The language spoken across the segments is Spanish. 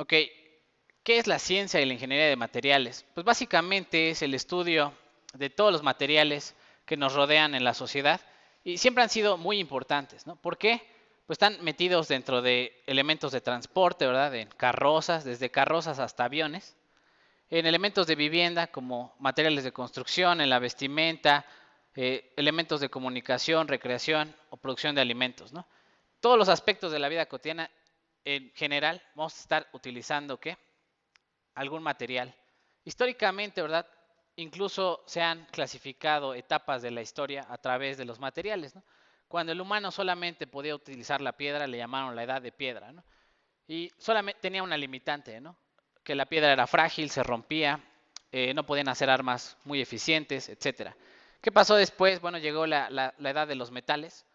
Ok, ¿qué es la ciencia y la ingeniería de materiales? Pues básicamente es el estudio de todos los materiales que nos rodean en la sociedad y siempre han sido muy importantes, ¿no? ¿Por qué? Pues están metidos dentro de elementos de transporte, ¿verdad? En carrozas, desde carrozas hasta aviones, en elementos de vivienda como materiales de construcción, en la vestimenta, elementos de comunicación, recreación o producción de alimentos, ¿no? Todos los aspectos de la vida cotidiana en general vamos a estar utilizando ¿qué? Algún material. Históricamente, ¿verdad? Incluso se han clasificado etapas de la historia a través de los materiales, ¿no? Cuando el humano solamente podía utilizar la piedra, le llamaron la edad de piedra, ¿no? Y solamente tenía una limitante, ¿no? Que la piedra era frágil, se rompía, no podían hacer armas muy eficientes, etcétera. ¿Qué pasó después? Bueno, llegó la edad de los metales,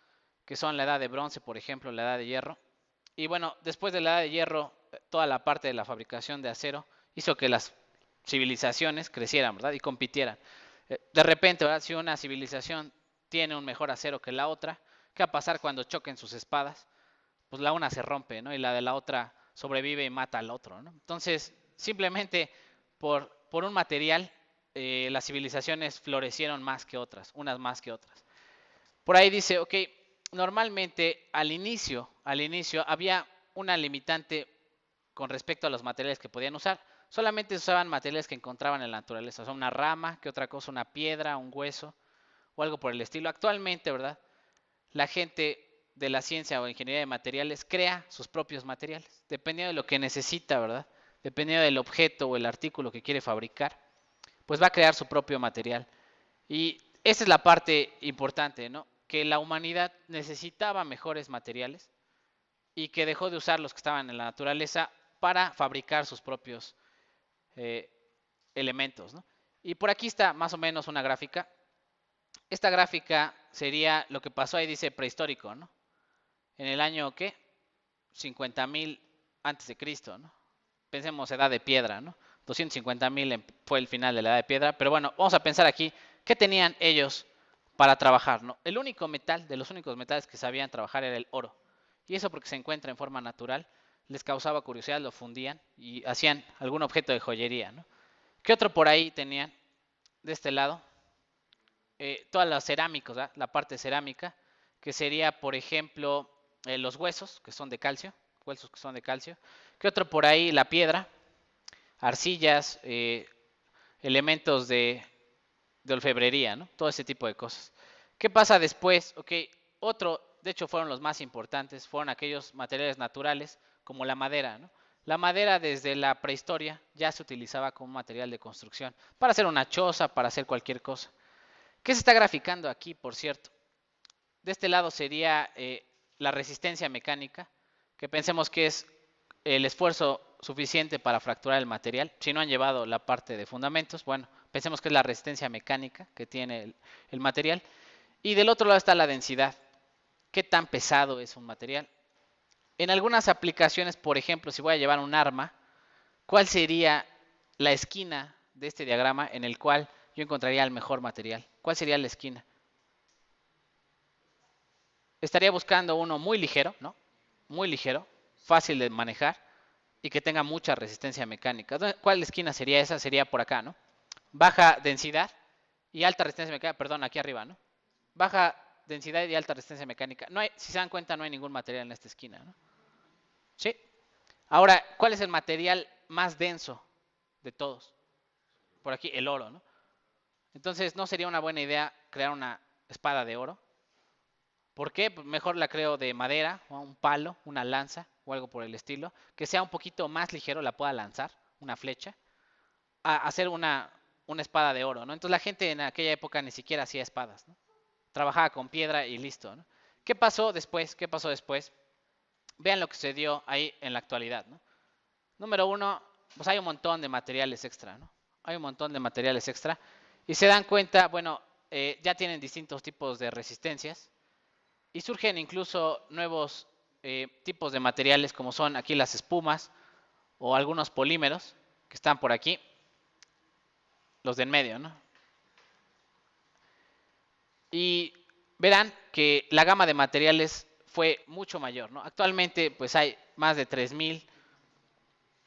que son la edad de bronce, por ejemplo, la edad de hierro. Y bueno, después de la edad de hierro, toda la parte de la fabricación de acero hizo que las civilizaciones crecieran, ¿verdad? Y compitieran. De repente, ¿verdad? Si una civilización tiene un mejor acero que la otra, ¿qué va a pasar cuando choquen sus espadas? Pues la una se rompe, ¿no? Y la de la otra sobrevive y mata al otro, ¿no? Entonces, simplemente por un material, las civilizaciones florecieron más que otras, unas más que otras. Por ahí dice, ok, normalmente al inicio había una limitante con respecto a los materiales que podían usar. Solamente usaban materiales que encontraban en la naturaleza, o sea, una rama, que otra cosa, una piedra, un hueso o algo por el estilo. Actualmente, ¿verdad? La gente de la ciencia o ingeniería de materiales crea sus propios materiales, dependiendo de lo que necesita, ¿verdad? Dependiendo del objeto o el artículo que quiere fabricar, pues va a crear su propio material. Y esa es la parte importante, ¿no? Que la humanidad necesitaba mejores materiales y que dejó de usar los que estaban en la naturaleza para fabricar sus propios eh, elementos, ¿no? Y por aquí está más o menos una gráfica. Esta gráfica sería lo que pasó ahí, dice prehistórico, ¿no? En el año, ¿qué? 50.000 antes de Cristo, ¿no? Pensemos edad de piedra, ¿no? 250.000 fue el final de la edad de piedra, pero bueno, vamos a pensar aquí, ¿qué tenían ellos para trabajar, ¿no? El único metal, de los únicos metales que sabían trabajar era el oro. Y eso porque se encuentra en forma natural, les causaba curiosidad, lo fundían y hacían algún objeto de joyería, ¿no? ¿Qué otro por ahí tenían de este lado? Todas las cerámicos, ¿verdad? La parte cerámica, que sería, por ejemplo, los huesos, que son de calcio, huesos que son de calcio. ¿Qué otro por ahí? La piedra, arcillas, elementos de orfebrería, ¿no? Todo ese tipo de cosas. ¿Qué pasa después? Ok, otro, de hecho fueron los más importantes, fueron aquellos materiales naturales como la madera, ¿no? La madera desde la prehistoria ya se utilizaba como material de construcción, para hacer una choza, para hacer cualquier cosa. ¿Qué se está graficando aquí, por cierto? De este lado sería la resistencia mecánica, que pensemos que es el esfuerzo suficiente para fracturar el material. Si no han llevado la parte de fundamentos, bueno, pensemos que es la resistencia mecánica que tiene el material. Y del otro lado está la densidad. ¿Qué tan pesado es un material? En algunas aplicaciones, por ejemplo, si voy a llevar un arma, ¿cuál sería la esquina de este diagrama en el cual yo encontraría el mejor material? ¿Cuál sería la esquina? Estaría buscando uno muy ligero, ¿no? Muy ligero, fácil de manejar y que tenga mucha resistencia mecánica. ¿Cuál esquina sería esa? Sería por acá, ¿no? Baja densidad y alta resistencia mecánica, perdón, aquí arriba, ¿no? Baja densidad y alta resistencia mecánica. No hay, si se dan cuenta, no hay ningún material en esta esquina, ¿no? ¿Sí? Ahora, ¿cuál es el material más denso de todos? Por aquí, el oro, ¿no? Entonces, ¿no sería una buena idea crear una espada de oro? ¿Por qué? Pues mejor la creo de madera, o un palo, una lanza o algo por el estilo, que sea un poquito más ligero, la pueda lanzar, una flecha, a hacer una espada de oro, ¿no? Entonces la gente en aquella época ni siquiera hacía espadas, ¿no? Trabajaba con piedra y listo, ¿no? ¿Qué pasó después? ¿Qué pasó después? Vean lo que se dio ahí en la actualidad, ¿no? Número uno, pues hay un montón de materiales extra, ¿no? Hay un montón de materiales extra y se dan cuenta, bueno, ya tienen distintos tipos de resistencias y surgen incluso nuevos tipos de materiales como son aquí las espumas o algunos polímeros que están por aquí, los de en medio, ¿no? Y verán que la gama de materiales fue mucho mayor, ¿no? Actualmente pues hay más de 3.000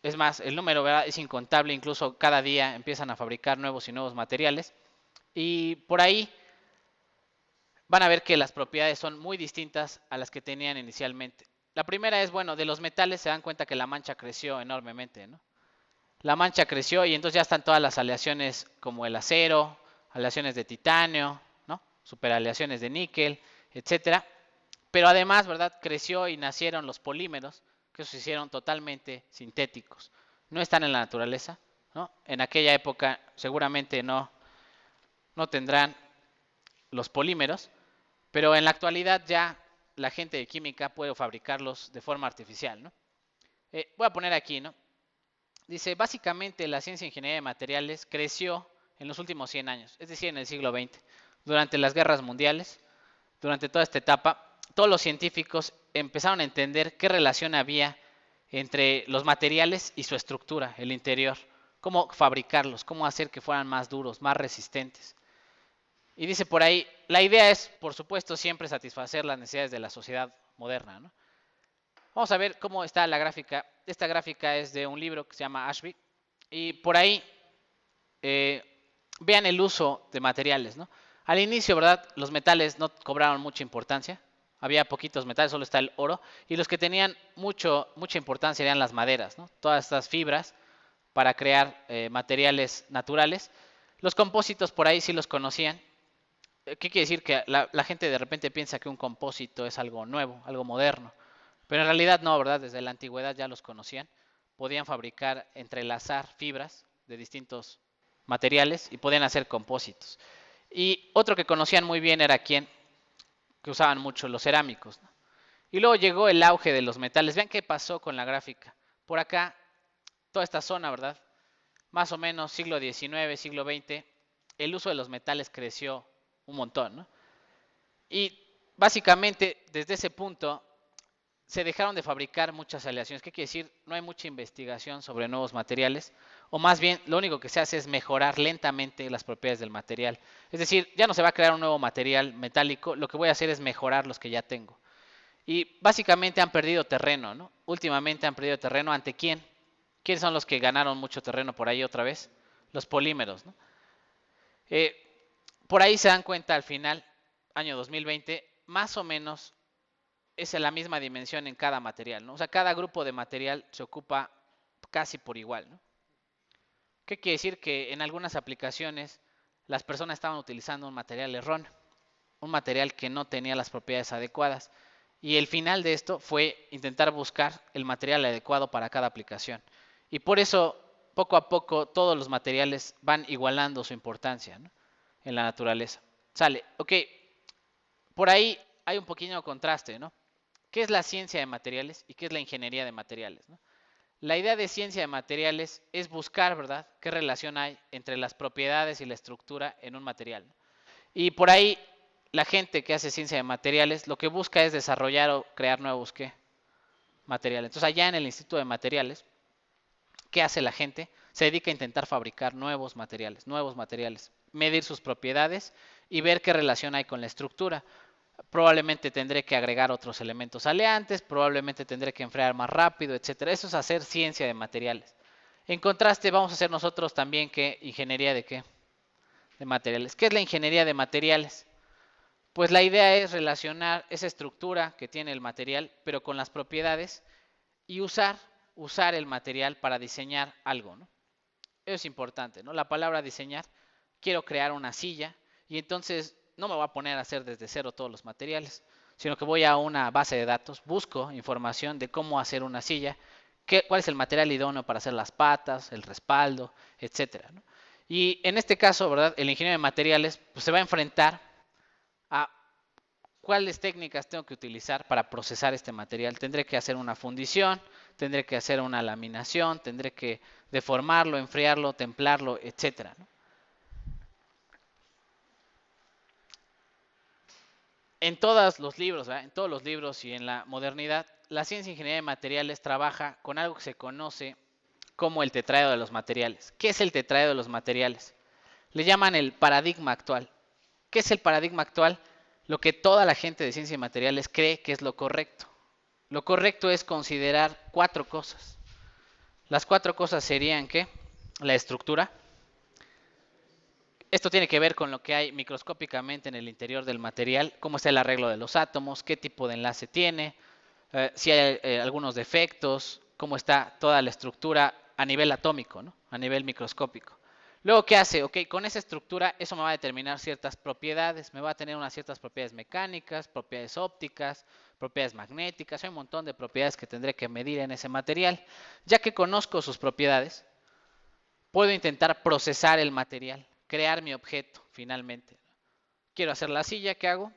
Es más, el número, ¿verdad?, es incontable, incluso cada día empiezan a fabricar nuevos y nuevos materiales. Y por ahí van a ver que las propiedades son muy distintas a las que tenían inicialmente. La primera es, bueno, de los metales se dan cuenta que la mancha creció enormemente, ¿no? La mancha creció y entonces ya están todas las aleaciones como el acero, aleaciones de titanio, ¿no? Superaleaciones de níquel, etcétera. Pero además, ¿verdad?, creció y nacieron los polímeros, que se hicieron totalmente sintéticos. No están en la naturaleza, ¿no? En aquella época seguramente no tendrán los polímeros, pero en la actualidad ya la gente de química puede fabricarlos de forma artificial, ¿no? Voy a poner aquí, ¿no? Dice, básicamente la ciencia de ingeniería de materiales creció en los últimos 100 años, es decir, en el siglo XX, durante las guerras mundiales, durante toda esta etapa, todos los científicos empezaron a entender qué relación había entre los materiales y su estructura, el interior, cómo fabricarlos, cómo hacer que fueran más duros, más resistentes. Y dice por ahí, la idea es, por supuesto, siempre satisfacer las necesidades de la sociedad moderna, ¿no? Vamos a ver cómo está la gráfica. Esta gráfica es de un libro que se llama Ashby. Y por ahí eh, vean el uso de materiales, ¿no? Al inicio, ¿verdad?, los metales no cobraron mucha importancia. Había poquitos metales, solo está el oro. Y los que tenían mucha importancia eran las maderas, ¿no? Todas estas fibras para crear materiales naturales. Los compósitos por ahí sí los conocían. ¿Qué quiere decir? Que la gente de repente piensa que un compósito es algo nuevo, algo moderno. Pero en realidad no, ¿verdad? Desde la antigüedad ya los conocían. Podían fabricar, entrelazar fibras de distintos materiales y podían hacer compósitos. Y otro que conocían muy bien era quién, que usaban mucho los cerámicos, ¿no? Y luego llegó el auge de los metales. Vean qué pasó con la gráfica. Por acá, toda esta zona, ¿verdad? Más o menos siglo XIX, siglo XX, el uso de los metales creció un montón, ¿no? Y básicamente desde ese punto se dejaron de fabricar muchas aleaciones. ¿Qué quiere decir? No hay mucha investigación sobre nuevos materiales, o más bien lo único que se hace es mejorar lentamente las propiedades del material. Es decir, ya no se va a crear un nuevo material metálico, lo que voy a hacer es mejorar los que ya tengo. Y básicamente han perdido terreno, ¿no? Últimamente han perdido terreno. ¿Ante quién? ¿Quiénes son los que ganaron mucho terreno por ahí otra vez? Los polímeros, ¿no? Eh, por ahí se dan cuenta al final, año 2020, más o menos es en la misma dimensión en cada material, ¿no? O sea, cada grupo de material se ocupa casi por igual, ¿no? ¿Qué quiere decir? Que en algunas aplicaciones las personas estaban utilizando un material erróneo, un material que no tenía las propiedades adecuadas. Y el final de esto fue intentar buscar el material adecuado para cada aplicación. Y por eso, poco a poco, todos los materiales van igualando su importancia, ¿no?, en la naturaleza. Sale, ok, por ahí hay un pequeño contraste, ¿no? ¿Qué es la ciencia de materiales y qué es la ingeniería de materiales, ¿no? La idea de ciencia de materiales es buscar, ¿verdad?, qué relación hay entre las propiedades y la estructura en un material, ¿no? Y por ahí la gente que hace ciencia de materiales lo que busca es desarrollar o crear nuevos ¿qué? Materiales. Entonces allá en el Instituto de Materiales, ¿qué hace la gente? Se dedica a intentar fabricar nuevos materiales, medir sus propiedades y ver qué relación hay con la estructura. Probablemente tendré que agregar otros elementos aleantes, probablemente tendré que enfriar más rápido, etcétera. Eso es hacer ciencia de materiales. En contraste, vamos a hacer nosotros también ¿qué? Ingeniería de ¿qué? De materiales. ¿Qué es la ingeniería de materiales? Pues la idea es relacionar esa estructura que tiene el material, pero con las propiedades y usar el material para diseñar algo, ¿no? Eso es importante, ¿no? La palabra diseñar, quiero crear una silla y entonces no me voy a poner a hacer desde cero todos los materiales, sino que voy a una base de datos, busco información de cómo hacer una silla, cuál es el material idóneo para hacer las patas, el respaldo, etcétera, ¿no? Y en este caso, ¿verdad?, el ingeniero de materiales pues, se va a enfrentar a cuáles técnicas tengo que utilizar para procesar este material. Tendré que hacer una fundición, tendré que hacer una laminación, tendré que deformarlo, enfriarlo, templarlo, etcétera, ¿no? En todos los libros, ¿verdad?, en todos los libros y en la modernidad, la ciencia e ingeniería de materiales trabaja con algo que se conoce como el tetraedro de los materiales. ¿Qué es el tetraedro de los materiales? Le llaman el paradigma actual. ¿Qué es el paradigma actual? Lo que toda la gente de ciencia y materiales cree que es lo correcto. Lo correcto es considerar 4 cosas. Las cuatro cosas serían que la estructura. Esto tiene que ver con lo que hay microscópicamente en el interior del material, cómo está el arreglo de los átomos, qué tipo de enlace tiene, si hay algunos defectos, cómo está toda la estructura a nivel atómico, ¿no? A nivel microscópico. Luego, ¿qué hace? Ok, con esa estructura eso me va a determinar ciertas propiedades, me va a tener unas ciertas propiedades mecánicas, propiedades ópticas, propiedades magnéticas, hay un montón de propiedades que tendré que medir en ese material. Ya que conozco sus propiedades, puedo intentar procesar el material, crear mi objeto finalmente. Quiero hacer la silla, ¿qué hago?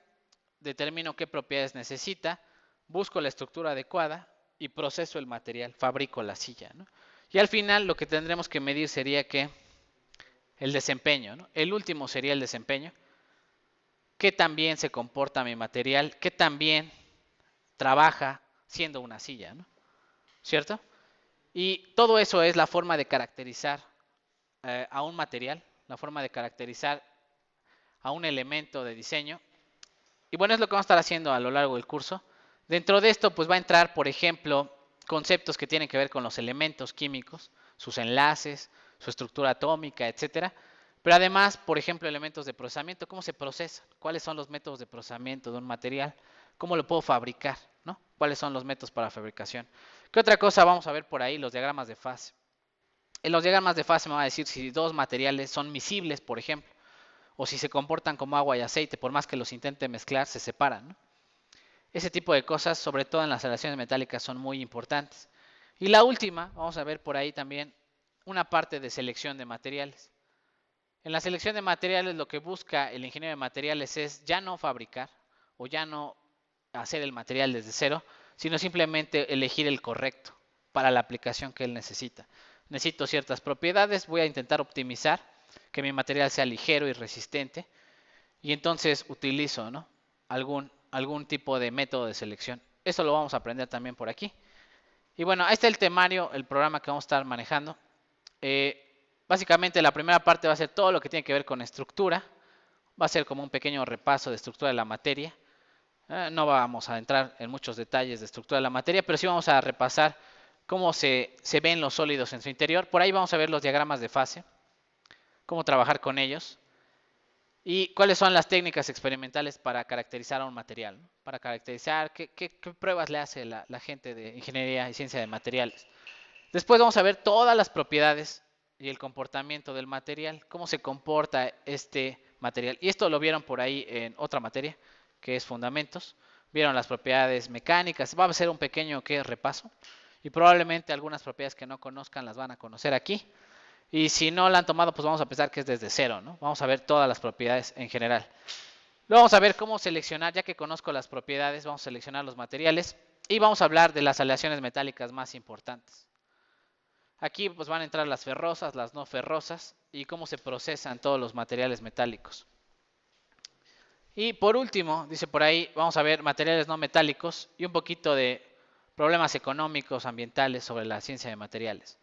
Determino qué propiedades necesita, busco la estructura adecuada y proceso el material, fabrico la silla, ¿no? Y al final lo que tendremos que medir sería que el desempeño, ¿no? El último sería el desempeño. ¿Qué tan bien se comporta mi material? ¿Qué tan bien trabaja siendo una silla, ¿no? ¿Cierto? Y todo eso es la forma de caracterizar a un material, la forma de caracterizar a un elemento de diseño. Y bueno, es lo que vamos a estar haciendo a lo largo del curso. Dentro de esto, pues va a entrar, por ejemplo, conceptos que tienen que ver con los elementos químicos, sus enlaces, su estructura atómica, etcétera. Pero además, por ejemplo, elementos de procesamiento, cómo se procesa, cuáles son los métodos de procesamiento de un material, cómo lo puedo fabricar, ¿no? Cuáles son los métodos para fabricación. ¿Qué otra cosa vamos a ver por ahí? Los diagramas de fase. En los diagramas de fase me va a decir si dos materiales son miscibles, por ejemplo, o si se comportan como agua y aceite, por más que los intente mezclar, se separan, ¿no? Ese tipo de cosas, sobre todo en las aleaciones metálicas, son muy importantes. Y la última, vamos a ver por ahí también una parte de selección de materiales. En la selección de materiales lo que busca el ingeniero de materiales es ya no fabricar o ya no hacer el material desde cero, sino simplemente elegir el correcto para la aplicación que él necesita. Necesito ciertas propiedades, voy a intentar optimizar que mi material sea ligero y resistente y entonces utilizo, ¿no? algún tipo de método de selección. Eso lo vamos a aprender también por aquí. Y bueno, ahí está el temario, el programa que vamos a estar manejando. Básicamente la primera parte va a ser todo lo que tiene que ver con estructura. Va a ser como un pequeño repaso de estructura de la materia. No vamos a entrar en muchos detalles de estructura de la materia, pero sí vamos a repasar cómo se ven los sólidos en su interior. Por ahí vamos a ver los diagramas de fase, cómo trabajar con ellos y cuáles son las técnicas experimentales para caracterizar a un material, ¿no? Para caracterizar qué pruebas le hace la gente de ingeniería y ciencia de materiales. Después vamos a ver todas las propiedades y el comportamiento del material, cómo se comporta este material. Y esto lo vieron por ahí en otra materia, que es fundamentos. Vieron las propiedades mecánicas. Va a ser un pequeño repaso. Y probablemente algunas propiedades que no conozcan las van a conocer aquí. Y si no la han tomado, pues vamos a pensar que es desde cero, ¿no? Vamos a ver todas las propiedades en general. Luego vamos a ver cómo seleccionar, ya que conozco las propiedades, vamos a seleccionar los materiales. Y vamos a hablar de las aleaciones metálicas más importantes. Aquí pues van a entrar las ferrosas, las no ferrosas y cómo se procesan todos los materiales metálicos. Y por último, dice por ahí, vamos a ver materiales no metálicos y un poquito de problemas económicos, ambientales sobre la ciencia de materiales.